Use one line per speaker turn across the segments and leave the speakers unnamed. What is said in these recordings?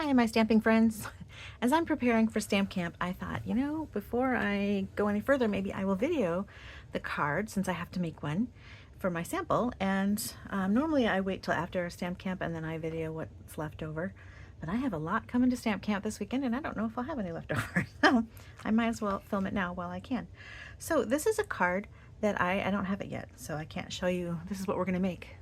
Hi, my stamping friends. As I'm preparing for Stamp Camp, I thought, before I go any further, maybe I will video the card since I have to make one for my sample. And normally I wait till after Stamp Camp and then I video what's left over. But I have a lot coming to Stamp Camp this weekend and I don't know if I'll have any left over. So I might as well film it now while I can. So this is a card that I don't have it yet, so I can't show you. This is what we're gonna make.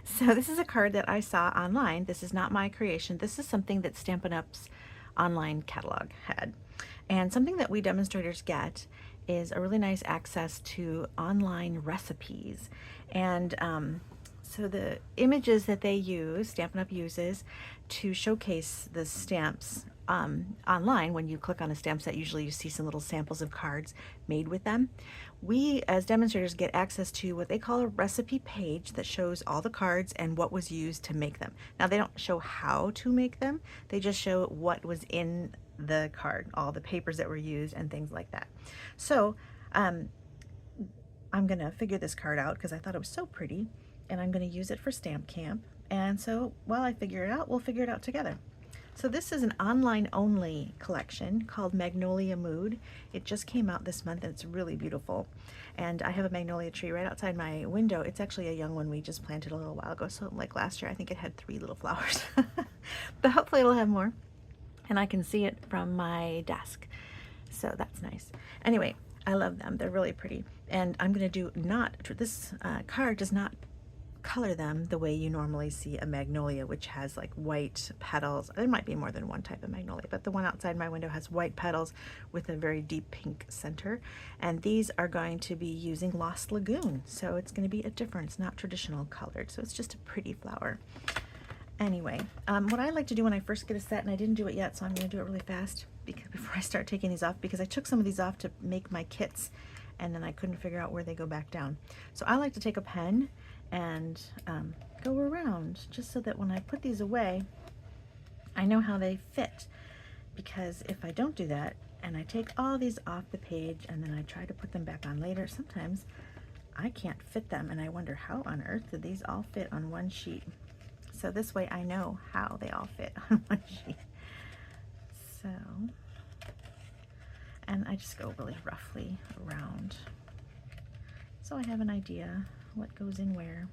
So this is a card that I saw online. This is not my creation. This is something that Stampin' Up's online catalog had. And something that we demonstrators get is a really nice access to online recipes. And so the images that they use, Stampin' Up uses to showcase the stamps online, when you click on a stamp set, usually you see some little samples of cards made with them. We as demonstrators get access to what they call a recipe page that shows all the cards and what was used to make them. Now they don't show how to make them, they just show what was in the card, all the papers that were used and things like that. So I'm gonna figure this card out because I thought it was so pretty and I'm gonna use it for Stamp Camp. And so while I figure it out, we'll figure it out together. So this is an online only collection called Magnolia Mood. It just came out this month and it's really beautiful. And I have a magnolia tree right outside my window. It's actually a young one we just planted a little while ago. So like last year, I think it had 3 little flowers, but hopefully it'll have more. And I can see it from my desk. So that's nice. Anyway, I love them. They're really pretty. And I'm gonna do this card does not color them the way you normally see a magnolia, which has like white petals. There might be more than one type of magnolia, but the one outside my window has white petals with a very deep pink center. And these are going to be using Lost Lagoon. So it's going to be a difference, not traditional colored. So it's just a pretty flower. Anyway, what I like to do when I first get a set, and I didn't do it yet, so I'm going to do it really fast before I start taking these off, because I took some of these off to make my kits and then I couldn't figure out where they go back down. So I like to take a pen and go around just so that when I put these away, I know how they fit. Because if I don't do that and I take all these off the page and then I try to put them back on later, sometimes I can't fit them and I wonder how on earth did these all fit on one sheet. So this way I know how they all fit on one sheet. So, and I just go really roughly around so I have an idea what goes in where.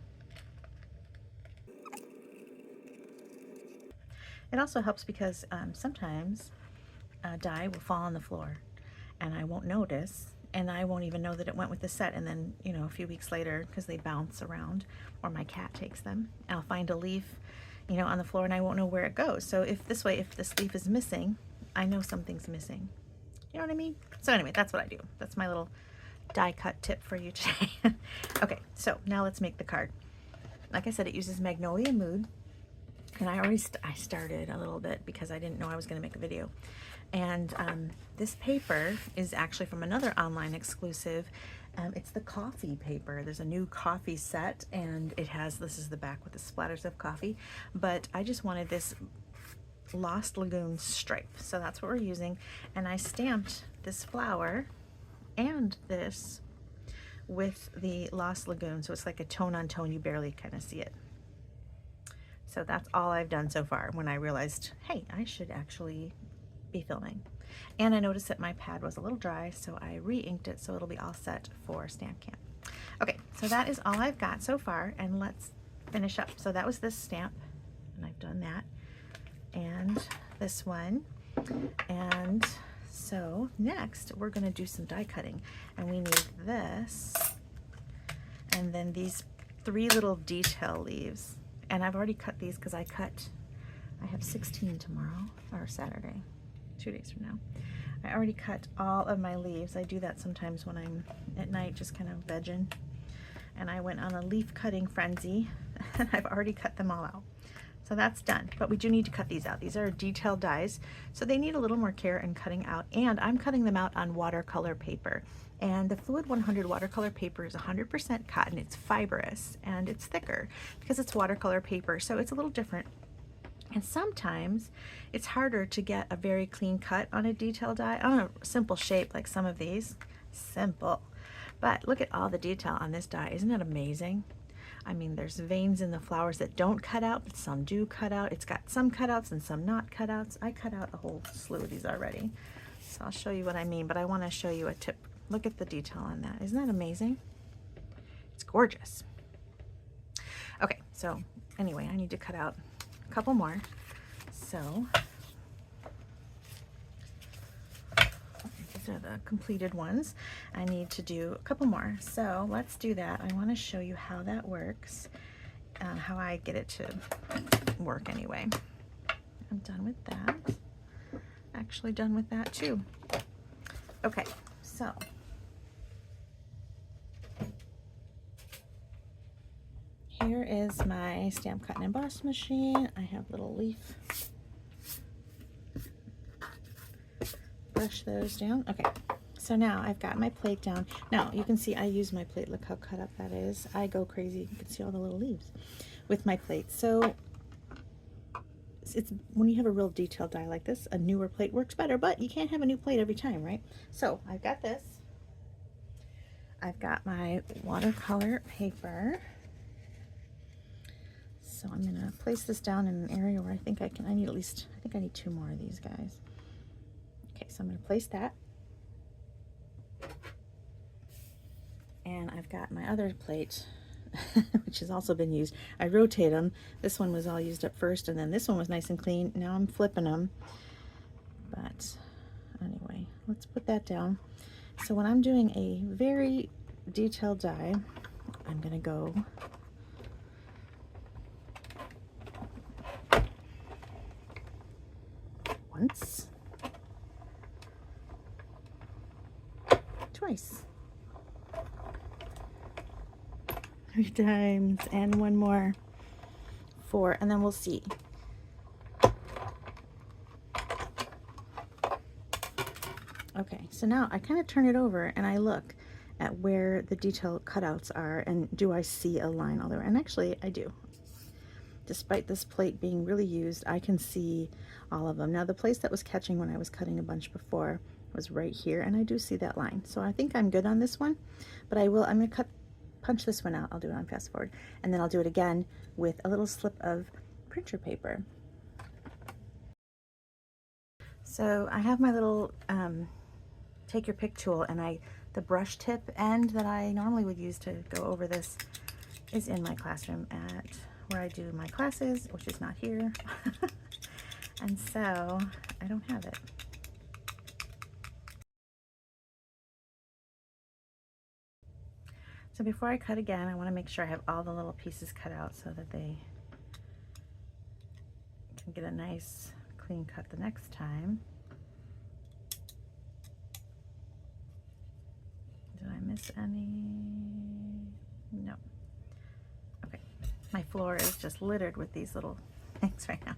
It also helps because sometimes dye will fall on the floor and I won't notice, and I won't even know that it went with the set, and then a few weeks later, because they bounce around or my cat takes them, I'll find a leaf on the floor and I won't know where it goes. So if this leaf is missing, I know something's missing. You know what I mean? So anyway, that's what I do. That's my little die cut tip for you today. Okay, so now let's make the card. Like I said, it uses Magnolia Mood, and I started a little bit because I didn't know I was going to make a video. And this paper is actually from another online exclusive. It's the coffee paper. There's a new coffee set, and this is the back with the splatters of coffee, but I just wanted this Lost Lagoon stripe, so that's what we're using. And I stamped this flower and this with the Lost Lagoon, so it's like a tone on tone, you barely kind of see it. So that's all I've done so far when I realized, hey, I should actually be filming. And I noticed that my pad was a little dry, so I re-inked it so it'll be all set for Stamp Camp. Okay, so that is all I've got so far, and let's finish up. So that was this stamp, and I've done that, and this one, and so next we're going to do some die cutting, and we need this and then these 3 little detail leaves, and I've already cut these because I have 16 tomorrow, or Saturday, 2 days from now. I already cut all of my leaves. I do that sometimes when I'm at night just kind of vegging, and I went on a leaf cutting frenzy and I've already cut them all out. So that's done, but we do need to cut these out. These are detailed dies, so they need a little more care in cutting out, and I'm cutting them out on watercolor paper. And the Fluid 100 watercolor paper is 100% cotton. It's fibrous and it's thicker because it's watercolor paper, so it's a little different. And sometimes it's harder to get a very clean cut on a detail die, on a simple shape like some of these. Simple. But look at all the detail on this die. Isn't it amazing? I mean, there's veins in the flowers that don't cut out, but some do cut out. It's got some cutouts and some not cutouts. I cut out a whole slew of these already. So I'll show you what I mean, but I want to show you a tip. Look at the detail on that. Isn't that amazing? It's gorgeous. Okay, so anyway, I need to cut out a couple more. So these are the completed ones. I need to do a couple more. So let's do that. I want to show you how that works, how I get it to work anyway. I'm done with that. Actually done with that too. Okay, so here is my stamp cut and emboss machine. I have little leaf. Brush those down. Okay, so now I've got my plate down. Now you can see I use my plate. Look how cut up that is. I go crazy. You can see all the little leaves with my plate. So it's when you have a real detailed die like this, a newer plate works better, but you can't have a new plate every time, right? So I've got this. I've got my watercolor paper. So I'm gonna place this down in an area where I think I need at least, I think I need 2 more of these guys. Okay, so I'm gonna place that. And I've got my other plate, which has also been used. I rotate them. This one was all used up first, and then this one was nice and clean. Now I'm flipping them. But anyway, let's put that down. So when I'm doing a very detailed die, I'm gonna go once, twice, 3 times, and 1 more, 4, and then we'll see. Okay, so now I kind of turn it over and I look at where the detail cutouts are, and do I see a line all the way? And actually I do. Despite this plate being really used, I can see all of them. Now the place that was catching when I was cutting a bunch before was right here, and I do see that line. So I think I'm good on this one, but I'm going to punch this one out. I'll do it on fast forward, and then I'll do it again with a little slip of printer paper. So I have my little take your pick tool, and the brush tip end that I normally would use to go over this is in my classroom at where I do my classes, which is not here. And so I don't have it. So before I cut again, I want to make sure I have all the little pieces cut out so that they can get a nice clean cut the next time. Did I miss any? No. Okay. My floor is just littered with these little things right now.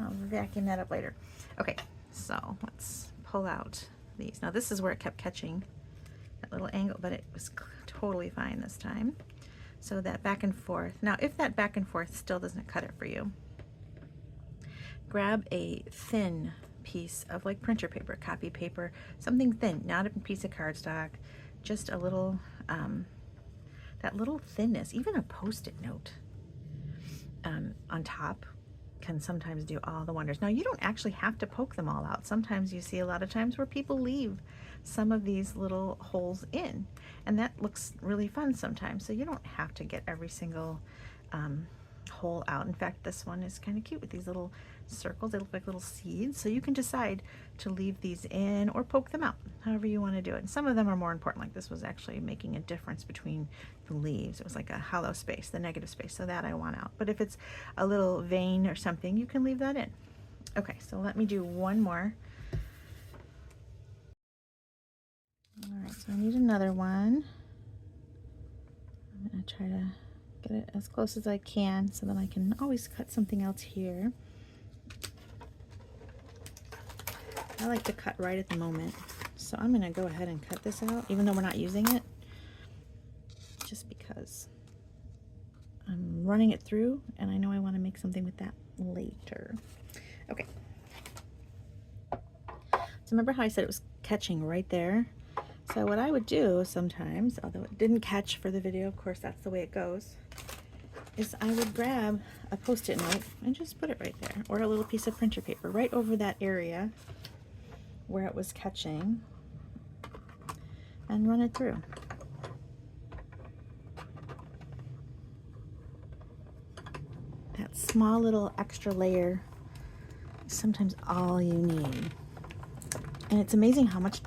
I'll vacuum that up later. Okay, so let's pull out these. Now this is where it kept catching that little angle, but it was totally fine this time. So that back and forth. Now if that back and forth still doesn't cut it for you, grab a thin piece of like printer paper, copy paper, something thin, not a piece of cardstock, just a little, that little thinness, even a Post-it note on top can sometimes do all the wonders. Now you don't actually have to poke them all out. Sometimes you see a lot of times where people leave some of these little holes in, and that looks really fun sometimes. So you don't have to get every single hole out. In fact, this one is kind of cute with these little circles. They look like little seeds. So you can decide to leave these in or poke them out, however you want to do it. And some of them are more important, like this was actually making a difference between the leaves. It was like a hollow space, the negative space, so that I want out. But if it's a little vein or something, you can leave that in. Okay, so let me do one more. All right, so I need another one. I'm going to try to get it as close as I can so that I can always cut something else here. I like to cut right at the moment, so I'm going to go ahead and cut this out, even though we're not using it, just because I'm running it through and I know I want to make something with that later. Okay. So remember how I said it was catching right there? So what I would do sometimes, although it didn't catch for the video, of course that's the way it goes, is I would grab a Post-it note and just put it right there, or a little piece of printer paper right over that area where it was catching, and run it through. That small little extra layer is sometimes all you need. And it's amazing how much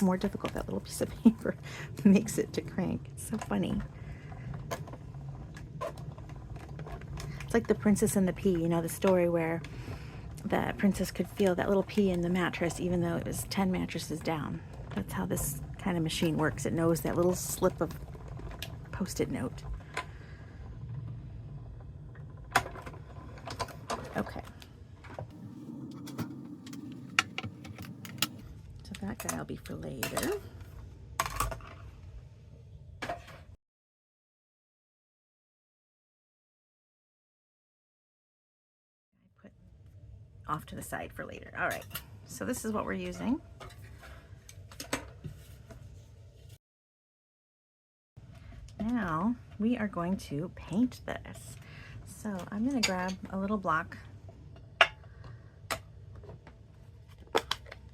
more difficult that little piece of paper makes it to crank. It's so funny. It's like the Princess and the Pea, you know, the story where the princess could feel that little pea in the mattress even though it was 10 mattresses down. That's how this kind of machine works. It knows that little slip of Post-it note. Okay. So that guy will be for later. Put off to the side for later. All right. So this is what we're using. Now we are going to paint this. So I'm going to grab a little block,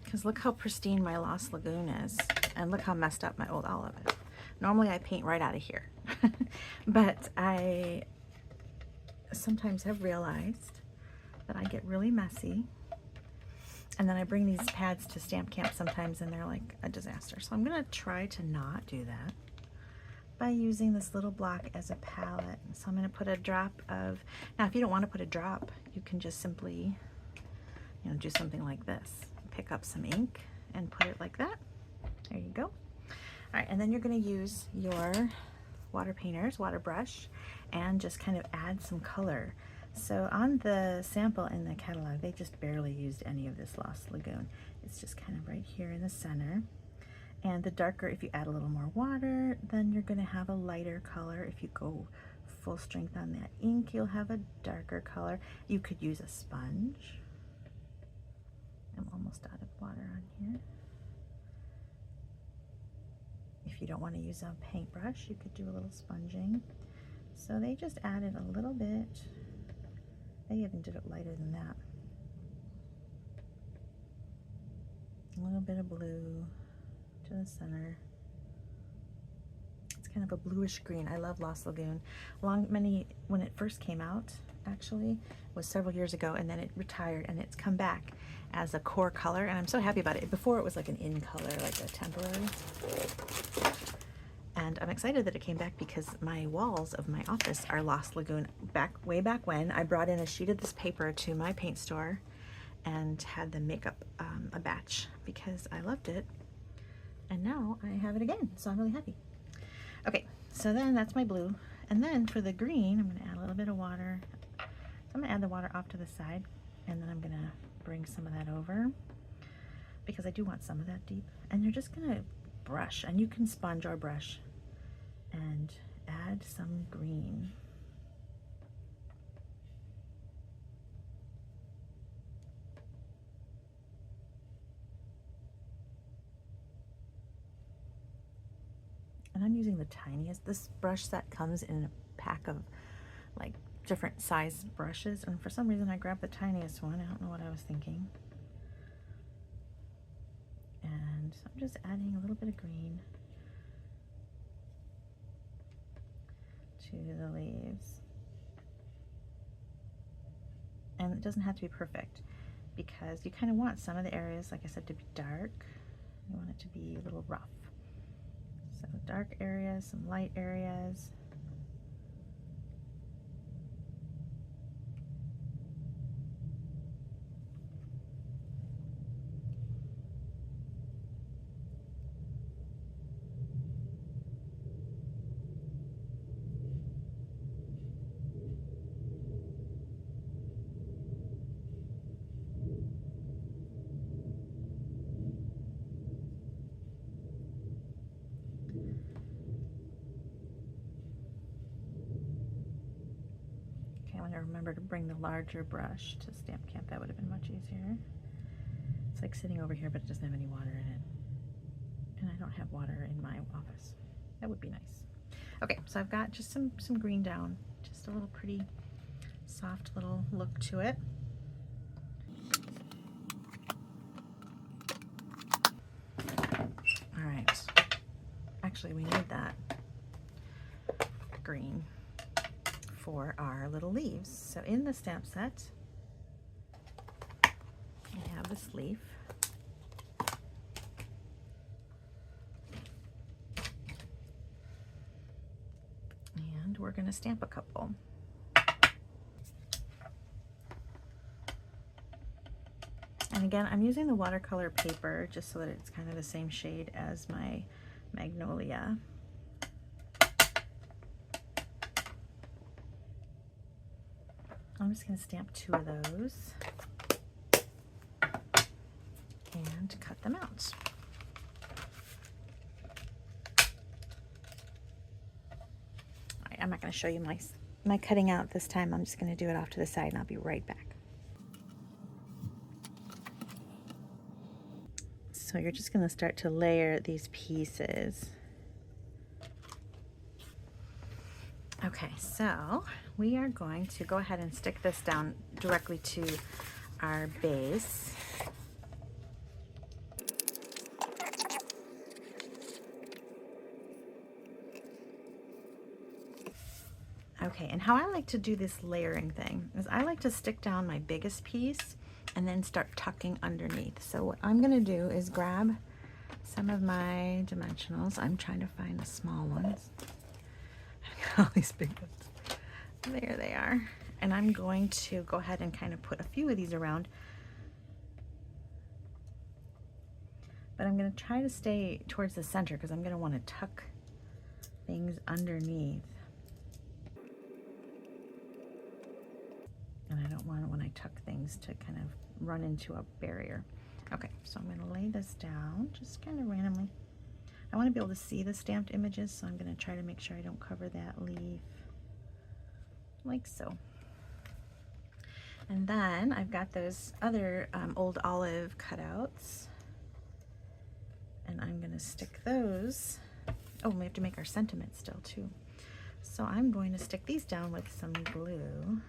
because look how pristine my Lost Lagoon is, and look how messed up my old olive is. Normally I paint right out of here, but I sometimes have realized that I get really messy, and then I bring these pads to stamp camp sometimes and they're like a disaster. So I'm going to try to not do that by using this little block as a palette. So I'm going to put a drop of, now if you don't want to put a drop, you can just simply, you know, do something like this. Pick up some ink and put it like that. There you go. All right, and then you're going to use your water painter's water brush and just kind of add some color. So on the sample in the catalog, they just barely used any of this Lost Lagoon. It's just kind of right here in the center. And the darker, if you add a little more water, then you're going to have a lighter color. If you go full strength on that ink, you'll have a darker color. You could use a sponge. I'm almost out of water on here. If you don't want to use a paintbrush, you could do a little sponging. So they just added a little bit. They even did it lighter than that. A little bit of blue to the center. It's kind of a bluish green. I love Lost Lagoon. When it first came out, actually, was several years ago, and then it retired, and it's come back as a core color, and I'm so happy about it. Before it was like an in color, like a temporary. And I'm excited that it came back because my walls of my office are Lost Lagoon. Way back when, I brought in a sheet of this paper to my paint store and had them make up a batch because I loved it. And now I have it again, so I'm really happy. Okay, so then that's my blue. And then for the green, I'm gonna add a little bit of water. So I'm gonna add the water off to the side, and then I'm gonna bring some of that over because I do want some of that deep. And you're just gonna brush, and you can sponge or brush, and add some green. And I'm using the tiniest. This brush set comes in a pack of like different size brushes, and for some reason I grabbed the tiniest one. I don't know what I was thinking. And I'm just adding a little bit of green to the leaves. And it doesn't have to be perfect because you kind of want some of the areas, like I said, to be dark. You want it to be a little rough. So dark areas, some light areas. I want to remember to bring the larger brush to Stamp Camp. That would have been much easier. It's like sitting over here, but it doesn't have any water in it. And I don't have water in my office. That would be nice. Okay, so I've got just some green down, just a little pretty soft little look to it. All right, actually we need that green for our little leaves. So in the stamp set, we have this leaf. And we're going to stamp a couple. And again, I'm using the watercolor paper just so that it's kind of the same shade as my Magnolia. I'm just going to stamp 2 of those and cut them out. All right, I'm not going to show you my cutting out this time. I'm just going to do it off to the side and I'll be right back. So you're just going to start to layer these pieces. Okay, so we are going to go ahead and stick this down directly to our base. Okay, and how I like to do this layering thing is I like to stick down my biggest piece and then start tucking underneath. So what I'm going to do is grab some of my dimensionals. I'm trying to find the small ones. I've got all these big ones. There they are. And I'm going to go ahead and kind of put a few of these around. But I'm going to try to stay towards the center because I'm going to want to tuck things underneath. And I don't want, when I tuck things, to kind of run into a barrier. Okay, so I'm going to lay this down just kind of randomly. I want to be able to see the stamped images, so I'm going to try to make sure I don't cover that leaf like so. And then I've got those other old olive cutouts, and I'm going to stick those. Oh, we have to make our sentiment still too. So I'm going to stick these down with some glue.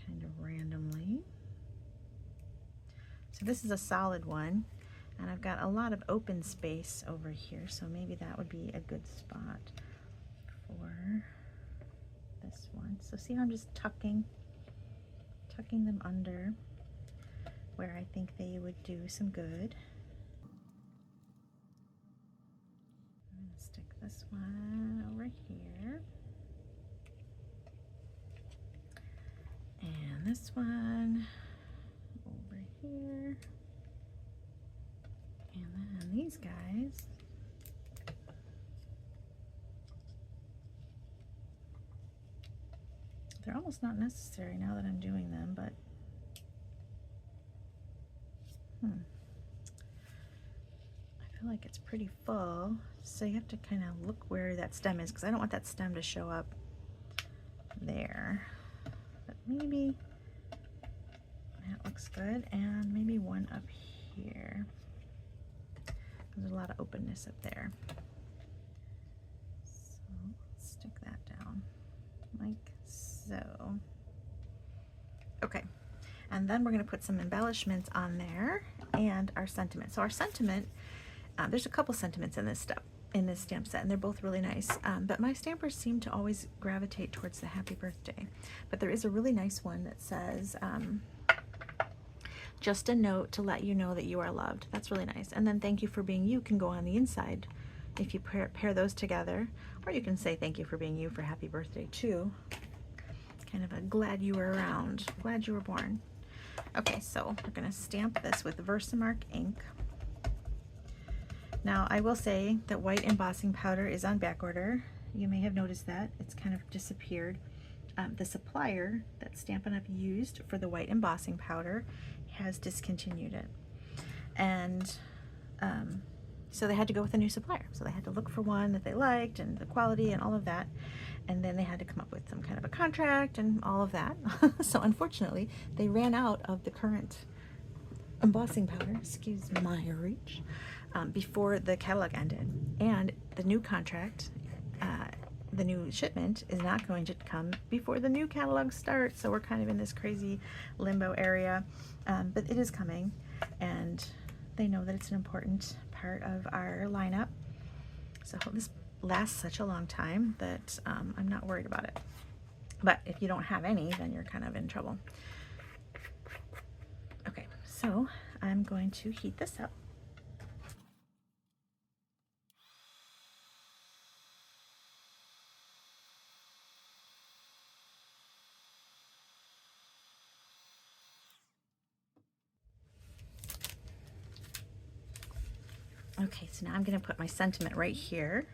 Kind of randomly. So this is a solid one, and I've got a lot of open space over here, so maybe that would be a good spot for this one. So see how I'm just tucking them under where I think they would do some good. I'm going to stick this one over here. And this one over here. And then these guys. They're almost not necessary now that I'm doing them, but I feel like it's pretty full. So you have to kind of look where that stem is, because I don't want that stem to show up there. Maybe that looks good, and maybe one up here. There's a lot of openness up there. So stick that down like so. Okay, and then we're going to put some embellishments on there and our sentiment. So our sentiment, there's a couple sentiments in this stamp set, and they're both really nice, but my stampers seem to always gravitate towards the happy birthday. But there is a really nice one that says just a note to let you know that you are loved. That's really nice. And then thank you for being you can go on the inside if you pair those together, or you can say thank you for being you for happy birthday too. It's kind of a glad you were around, glad you were born. Okay, so we're going to stamp this with Versamark ink. Now, I will say that white embossing powder is on back order. You may have noticed that. It's kind of disappeared. The supplier that Stampin' Up! Used for the white embossing powder has discontinued it. And so they had to go with a new supplier. So they had to look for one that they liked and the quality and all of that. And then they had to come up with some kind of a contract and all of that. So unfortunately, they ran out of the current embossing powder, excuse my reach, before the catalog ended. And the new contract, the new shipment is not going to come before the new catalog starts, so we're kind of in this crazy limbo area, but it is coming, and they know that it's an important part of our lineup, so I hope this lasts such a long time that I'm not worried about it. But if you don't have any, then you're kind of in trouble. Okay, so I'm going to heat this up. Okay, so now I'm going to put my sentiment right here,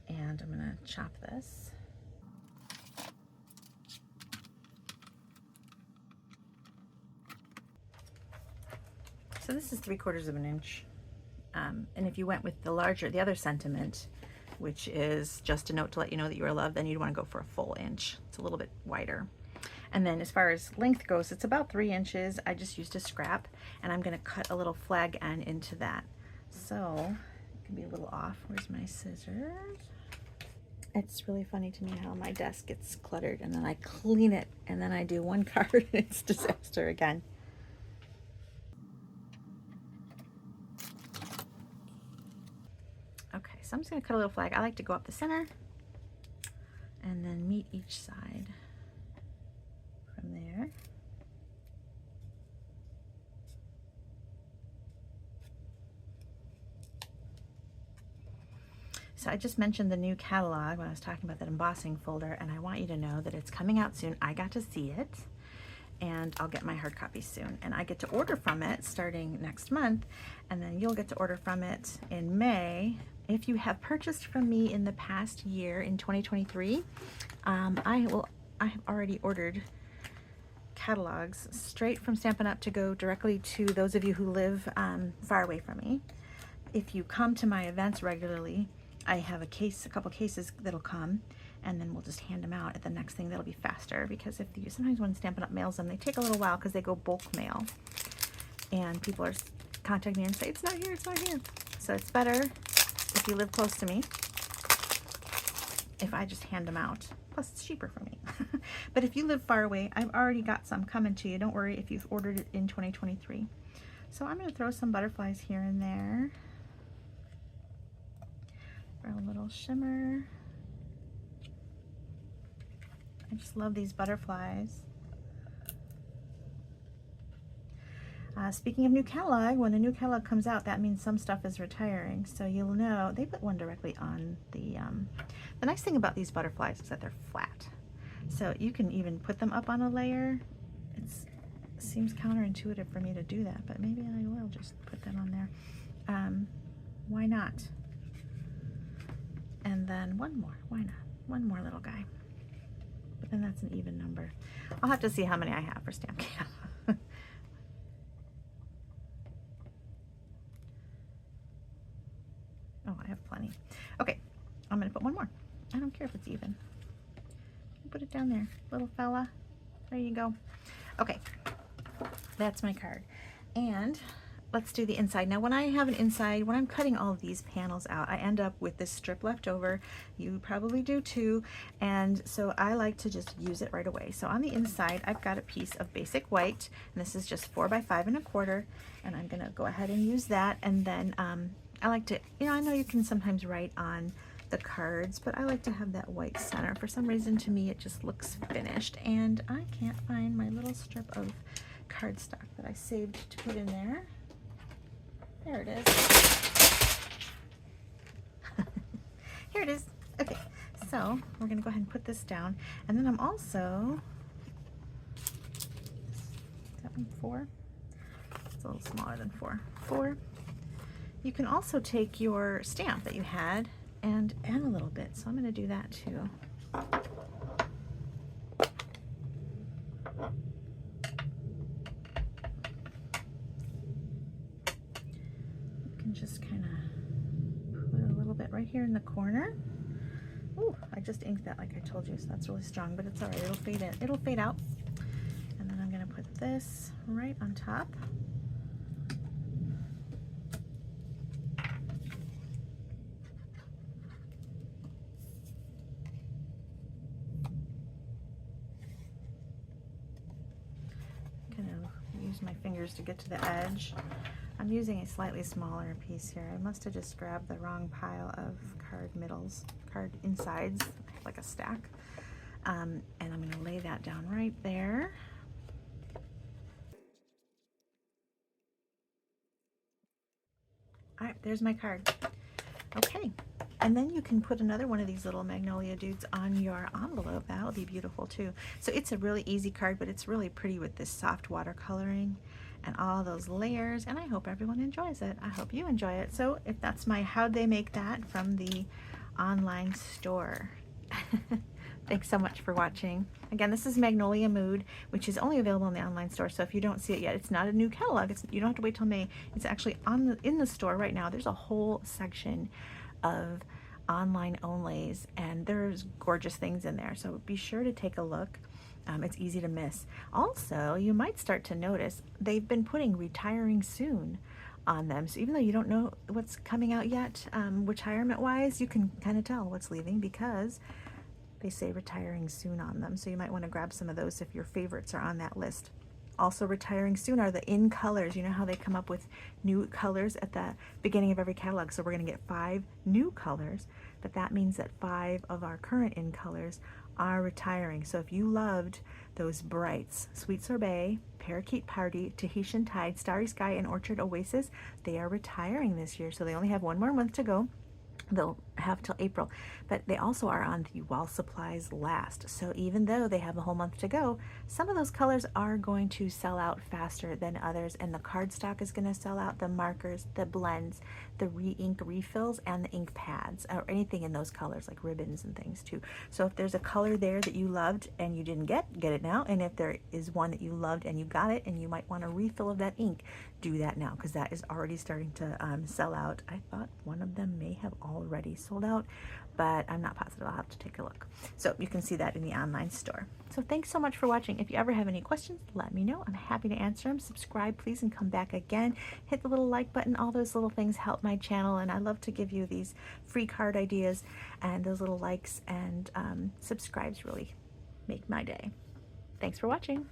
and I'm going to chop this. So this is 3/4 of an inch, and if you went with the other sentiment, which is just a note to let you know that you are loved, then you'd want to go for a full inch. It's a little bit wider. And then as far as length goes, it's about 3 inches. I just used a scrap, and I'm going to cut a little flag end into that. So it can be a little off. Where's my scissors? It's really funny to me how my desk gets cluttered, and then I clean it, and then I do one card, and it's disaster again. Okay, so I'm just going to cut a little flag. I like to go up the center and then meet each side from there. So I just mentioned the new catalog when I was talking about that embossing folder, and I want you to know that it's coming out soon. I got to see it, and I'll get my hard copy soon. And I get to order from it starting next month, and then you'll get to order from it in May. If you have purchased from me in the past year, in 2023, I have already ordered catalogs straight from Stampin' Up to go directly to those of you who live far away from me. If you come to my events regularly, I have a couple cases that'll come, and then we'll just hand them out at the next thing. That'll be faster, because sometimes when Stampin' Up mails them, they take a little while because they go bulk mail, and people are contacting me and say, it's not here, it's not here. So it's better if you live close to me if I just hand them out. Plus it's cheaper for me. But if you live far away, I've already got some coming to you. Don't worry if you've ordered it in 2023. So I'm going to throw some butterflies here and there. Throw a little shimmer. I just love these butterflies. Speaking of new catalog, when a new catalog comes out, that means some stuff is retiring. So you'll know, they put one directly on the nice thing about these butterflies is that they're flat. So you can even put them up on a layer. It seems counterintuitive for me to do that, but maybe I will just put them on there. Why not? And then one more, why not? One more little guy. But then that's an even number. I'll have to see how many I have for Stamp Camp. Oh, I have plenty. Okay, I'm gonna put one more. I don't care if it's even. Put it down there, little fella. There you go. Okay, that's my card. And let's do the inside. Now when I have an inside, when I'm cutting all of these panels out, I end up with this strip left over. You probably do too. And so I like to just use it right away. So on the inside, I've got a piece of basic white, and this is just 4 by 5 1/4. And I'm gonna go ahead and use that. And then I like to, I know you can sometimes write on the cards, but I like to have that white center. For some reason, to me, it just looks finished. And I can't find my little strip of cardstock that I saved to put in there. There it is. Here it is. Okay, so we're gonna go ahead and put this down. And then I'm also, is that one 4? It's a little smaller than 4. 4. You can also take your stamp that you had and add a little bit. So I'm gonna do that too. Just kind of put a little bit right here in the corner. Ooh, I just inked that like I told you, so that's really strong, but it's all right. It'll fade in. It'll fade out. And then I'm going to put this right on top. use my fingers to get to the edge. I'm using a slightly smaller piece here. I must have just grabbed the wrong pile of card middles, card insides, like a stack. And I'm going to lay that down right there. All right, there's my card. Okay, and then you can put another one of these little Magnolia dudes on your envelope. That'll be beautiful too. So it's a really easy card, but it's really pretty with this soft watercoloring and all those layers, and I hope everyone enjoys it. I hope you enjoy it. So if that's my how'd they make that from the online store. Thanks so much for watching. Again, this is Magnolia Mood, which is only available in the online store. So if you don't see it yet, it's not a new catalog. You don't have to wait till May. It's actually in the store right now. There's a whole section of online onlys, and there's gorgeous things in there. So be sure to take a look. It's easy to miss. Also, you might start to notice they've been putting retiring soon on them. So even though you don't know what's coming out yet, retirement-wise, you can kind of tell what's leaving because they say retiring soon on them. So you might want to grab some of those if your favorites are on that list. Also retiring soon are the in colors. You know how they come up with new colors at the beginning of every catalog. So we're going to get 5 new colors, but that means that 5 of our current in colors are retiring. So if you loved those brights, Sweet Sorbet, Parakeet Party, Tahitian Tide, Starry Sky, and Orchard Oasis, they are retiring this year. So they only have 1 more month to go. They'll have till April, but they also are on the while supplies last. So even though they have a whole month to go, some of those colors are going to sell out faster than others, and the cardstock is going to sell out, the markers, the blends, the re-ink refills, and the ink pads, or anything in those colors like ribbons and things too. So if there's a color there that you loved and you didn't get it now, and if there is one that you loved and you got it and you might want a refill of that ink, do that now because that is already starting to sell out. I thought one of them may have already sold out, but I'm not positive. I'll have to take a look. So you can see that in the online store. So thanks so much for watching. If you ever have any questions, let me know. I'm happy to answer them. Subscribe, please, and come back again. Hit the little like button. All those little things help my channel, and I love to give you these free card ideas, and those little likes and subscribes really make my day. Thanks for watching.